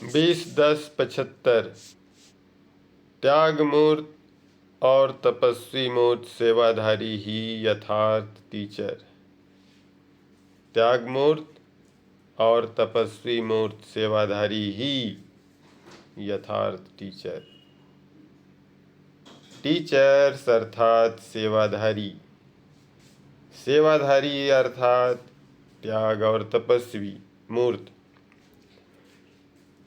20-10-75 त्याग मूर्त और तपस्वी मूर्त सेवाधारी ही यथार्थ टीचर। त्याग मूर्त और तपस्वी मूर्त सेवाधारी ही यथार्थ टीचर। टीचर्स अर्थात सेवाधारी, सेवाधारी अर्थात त्याग और तपस्वी मूर्त।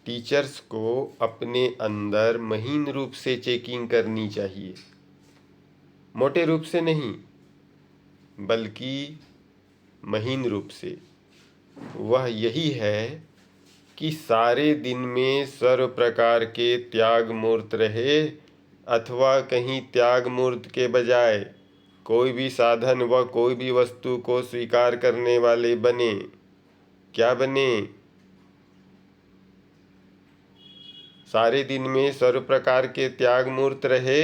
टीचर्स को अपने अंदर महीन रूप से चेकिंग करनी चाहिए, मोटे रूप से नहीं बल्कि महीन रूप से। वह यही है कि सारे दिन में सर्व प्रकार के त्याग मूर्त रहे, अथवा कहीं त्याग मूर्त के बजाय कोई भी साधन व कोई भी वस्तु को स्वीकार करने वाले बने। क्या बने? सारे दिन में सर्व प्रकार के त्याग मूर्त रहे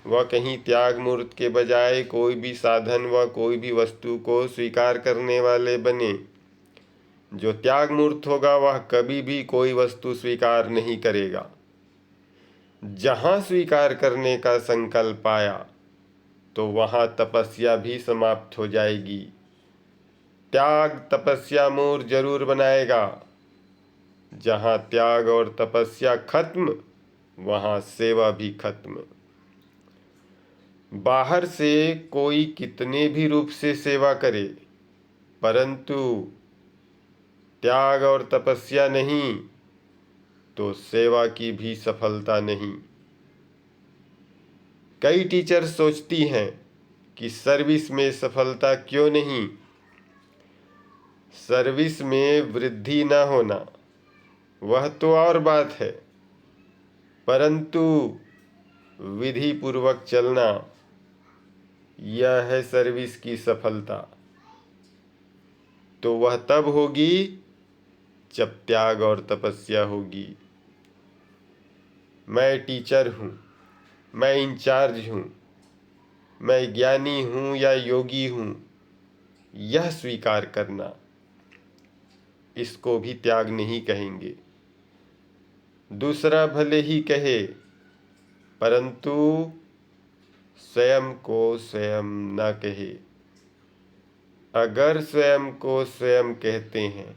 व कहीं त्याग मूर्त के बजाय कोई भी साधन व कोई भी वस्तु को स्वीकार करने वाले बने। जो त्याग मूर्त होगा वह कभी भी कोई वस्तु स्वीकार नहीं करेगा। जहाँ स्वीकार करने का संकल्प आया तो वहाँ तपस्या भी समाप्त हो जाएगी। त्याग तपस्या मूर्त जरूर बनाएगा। जहाँ त्याग और तपस्या खत्म वहाँ सेवा भी खत्म। बाहर से कोई कितने भी रूप से सेवा करे, परंतु त्याग और तपस्या नहीं तो सेवा की भी सफलता नहीं। कई टीचर्स सोचती हैं कि सर्विस में सफलता क्यों नहीं। सर्विस में वृद्धि न होना वह तो और बात है, परंतु विधि पूर्वक चलना यह है सर्विस की सफलता। तो वह तब होगी जब त्याग और तपस्या होगी। मैं टीचर हूँ, मैं इंचार्ज हूँ, मैं ज्ञानी हूँ या योगी हूँ, यह स्वीकार करना, इसको भी त्याग नहीं कहेंगे। दूसरा भले ही कहे, परंतु स्वयं को स्वयं न कहे। अगर स्वयं को स्वयं कहते हैं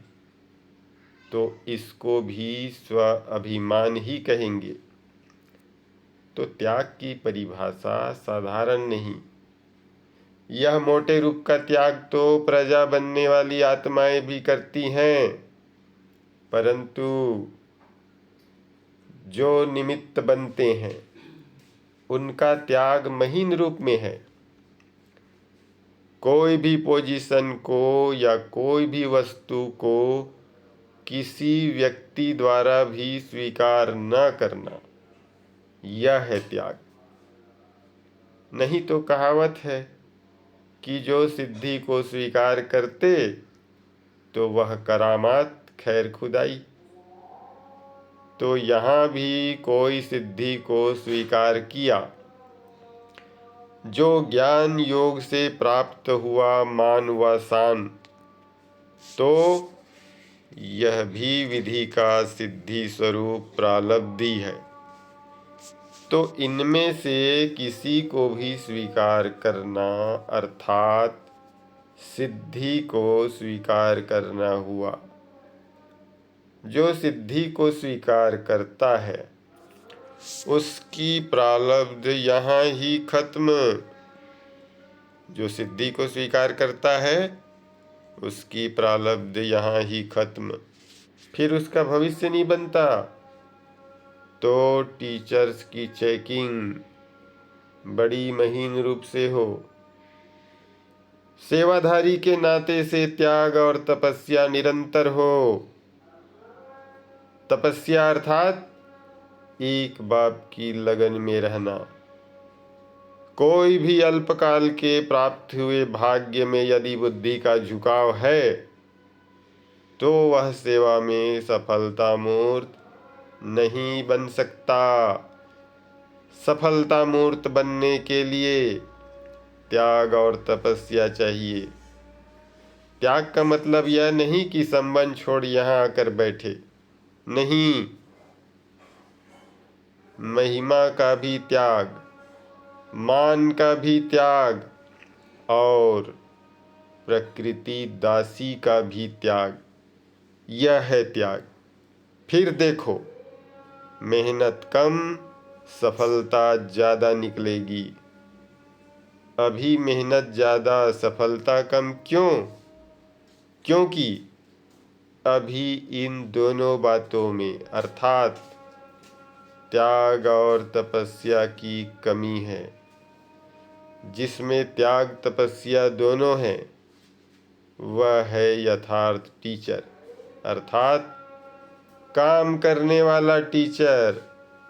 तो इसको भी स्व अभिमान ही कहेंगे। तो त्याग की परिभाषा साधारण नहीं। यह मोटे रूप का त्याग तो प्रजा बनने वाली आत्माएं भी करती हैं, परंतु जो निमित्त बनते हैं उनका त्याग महीन रूप में है। कोई भी पोजीशन को या कोई भी वस्तु को किसी व्यक्ति द्वारा भी स्वीकार न करना, यह है त्याग। नहीं तो कहावत है कि जो सिद्धि को स्वीकार करते तो वह करामात खैर खुदाई। तो यहाँ भी कोई सिद्धि को स्वीकार किया, जो ज्ञान योग से प्राप्त हुआ मान व शान, तो यह भी विधि का सिद्धि स्वरूप प्रालब्धि है। तो इनमें से किसी को भी स्वीकार करना अर्थात सिद्धि को स्वीकार करना हुआ। जो सिद्धि को स्वीकार करता है उसकी प्रालब्ध यहाँ ही खत्म। जो सिद्धि को स्वीकार करता है उसकी प्रालब्ध यहाँ ही खत्म, फिर उसका भविष्य नहीं बनता। तो टीचर्स की चेकिंग बड़ी महीन रूप से हो। सेवाधारी के नाते से त्याग और तपस्या निरंतर हो। तपस्या अर्थात एक बाप की लगन में रहना। कोई भी अल्पकाल के प्राप्त हुए भाग्य में यदि बुद्धि का झुकाव है तो वह सेवा में सफलता मूर्त नहीं बन सकता। सफलता मूर्त बनने के लिए त्याग और तपस्या चाहिए। त्याग का मतलब यह नहीं कि संबंध छोड़ यहाँ आकर बैठे, नहीं, महिमा का भी त्याग, मान का भी त्याग और प्रकृति दासी का भी त्याग, यह है त्याग। फिर देखो, मेहनत कम, सफलता ज़्यादा निकलेगी। अभी मेहनत ज़्यादा, सफलता कम, क्यों? क्योंकि अभी इन दोनों बातों में अर्थात त्याग और तपस्या की कमी है। जिसमें त्याग तपस्या दोनों हैं, वह है यथार्थ टीचर, अर्थात काम करने वाला टीचर।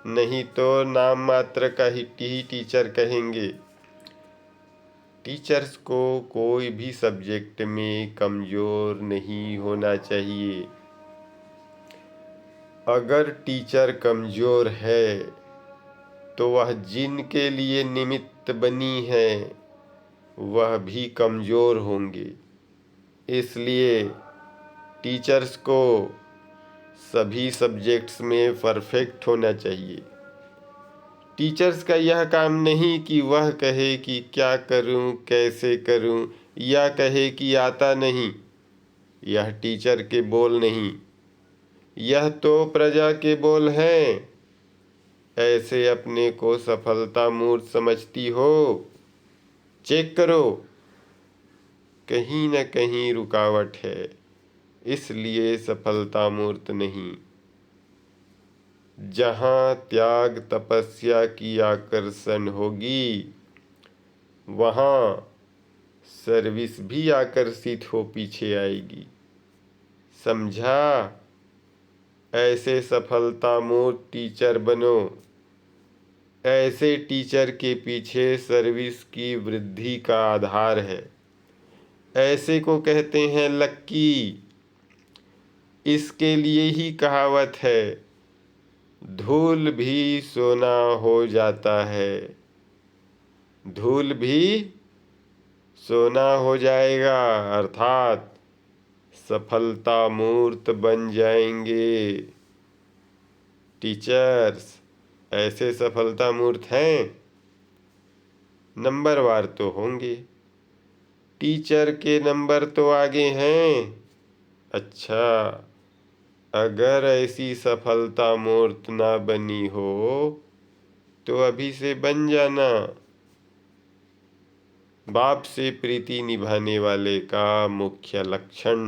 नहीं तो नाम मात्र का ही टीचर कहेंगे। टीचर्स को कोई भी सब्जेक्ट में कमज़ोर नहीं होना चाहिए। अगर टीचर कमज़ोर है तो वह जिनके लिए निमित्त बनी है वह भी कमज़ोर होंगे। इसलिए टीचर्स को सभी सब्जेक्ट्स में परफेक्ट होना चाहिए। टीचर्स का यह काम नहीं कि वह कहे कि क्या करूं, कैसे करूं, या कहे कि आता नहीं। यह टीचर के बोल नहीं, यह तो प्रजा के बोल हैं। ऐसे अपने को सफलता मूर्त समझती हो? चेक करो, कहीं न कहीं रुकावट है, इसलिए सफलता मूर्त नहीं। जहाँ त्याग तपस्या की आकर्षण होगी, वहाँ सर्विस भी आकर्षित हो पीछे आएगी। समझा? ऐसे सफलता मूर्त टीचर बनो। ऐसे टीचर के पीछे सर्विस की वृद्धि का आधार है। ऐसे को कहते हैं लक्की। इसके लिए ही कहावत है, धूल भी सोना हो जाता है। धूल भी सोना हो जाएगा, अर्थात सफलता मूर्त बन जाएंगे। टीचर्स ऐसे सफलता मूर्त हैं? नंबरवार तो होंगे, टीचर के नंबर तो आगे हैं। अच्छा, अगर ऐसी सफलता मूर्त ना बनी हो तो अभी से बन जाना। बाप से प्रीति निभाने वाले का मुख्य लक्षण।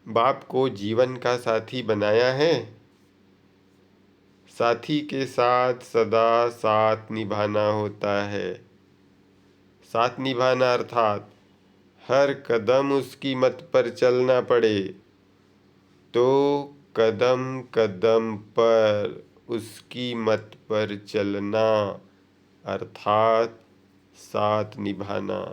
बाप को जीवन का साथी बनाया है। साथी के साथ सदा साथ निभाना होता है। साथ निभाना अर्थात हर कदम उसकी मत पर चलना पड़े, तो कदम कदम पर उसकी मत पर चलना, अर्थात साथ निभाना।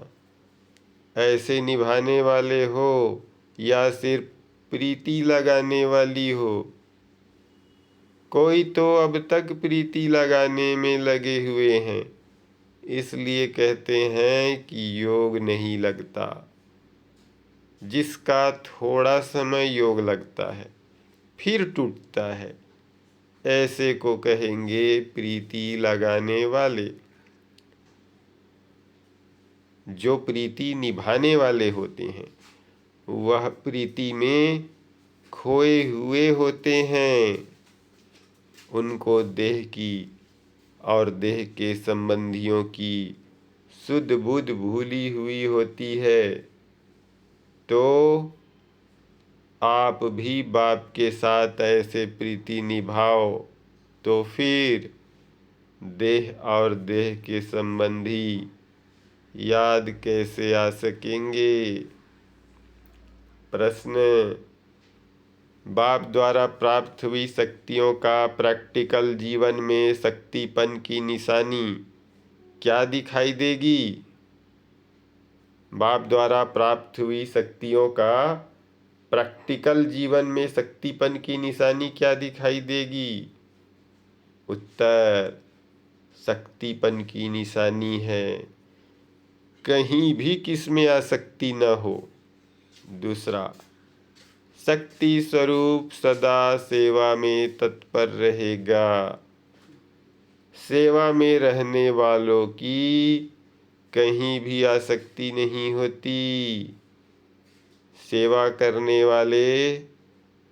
ऐसे निभाने वाले हो या सिर्फ प्रीति लगाने वाली हो? कोई तो अब तक प्रीति लगाने में लगे हुए हैं, इसलिए कहते हैं कि योग नहीं लगता। जिसका थोड़ा समय योग लगता है फिर टूटता है, ऐसे को कहेंगे प्रीति लगाने वाले। जो प्रीति निभाने वाले होते हैं वह प्रीति में खोए हुए होते हैं। उनको देह की और देह के संबंधियों की शुद्ध बुद्ध भूली हुई होती है। तो आप भी बाप के साथ ऐसे प्रीति निभाओ, तो फिर देह और देह के संबंधी याद कैसे आ सकेंगे? प्रश्न, बाप द्वारा प्राप्त हुई शक्तियों का प्रैक्टिकल जीवन में शक्तिपन की निशानी क्या दिखाई देगी? बाप द्वारा प्राप्त हुई शक्तियों का प्रैक्टिकल जीवन में शक्तिपन की निशानी क्या दिखाई देगी? उत्तर, शक्तिपन की निशानी है कहीं भी किसमें आसक्ति न हो। दूसरा, शक्ति स्वरूप सदा सेवा में तत्पर रहेगा। सेवा में रहने वालों की कहीं भी आसक्ति नहीं होती। सेवा करने वाले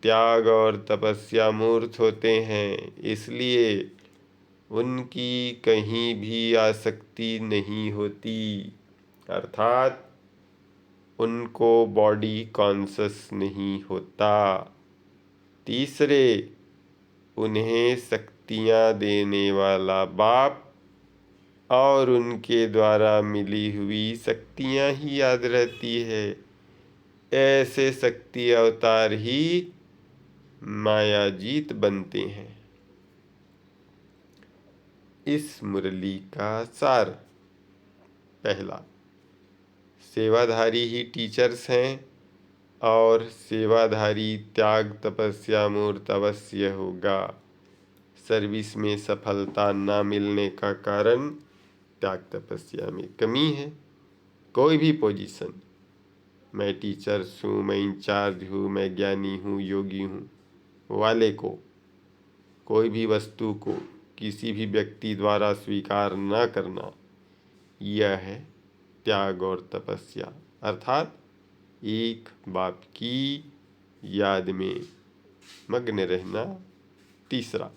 त्याग और तपस्या मूर्त होते हैं, इसलिए उनकी कहीं भी आसक्ति नहीं होती, अर्थात उनको बॉडी कॉन्शस नहीं होता। तीसरे, उन्हें शक्तियाँ देने वाला बाप और उनके द्वारा मिली हुई शक्तियाँ ही याद रहती है। ऐसे शक्ति अवतार ही मायाजीत बनते हैं। इस मुरली का सार: पहला, सेवाधारी ही टीचर्स हैं और सेवाधारी त्याग तपस्या मूर्त अवश्य होगा। सर्विस में सफलता ना मिलने का कारण त्याग तपस्या में कमी है। कोई भी पोजीशन, मैं टीचर्स हूँ, मैं इंचार्ज हूँ, मैं ज्ञानी हूँ, योगी हूँ वाले को, कोई भी वस्तु को किसी भी व्यक्ति द्वारा स्वीकार न करना, यह है त्याग और तपस्या, अर्थात एक बाप की याद में मग्न रहना। तीसरा,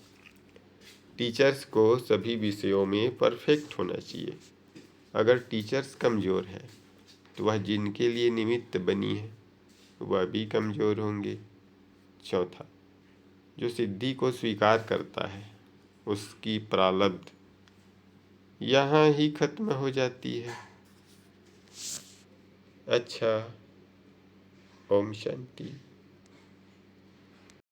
टीचर्स को सभी विषयों में परफेक्ट होना चाहिए। अगर टीचर्स कमज़ोर है तो वह जिनके लिए निमित्त बनी है वह भी कमज़ोर होंगे। चौथा, जो सिद्धि को स्वीकार करता है उसकी प्रारब्ध यहाँ ही खत्म हो जाती है। अच्छा, ओम शांति।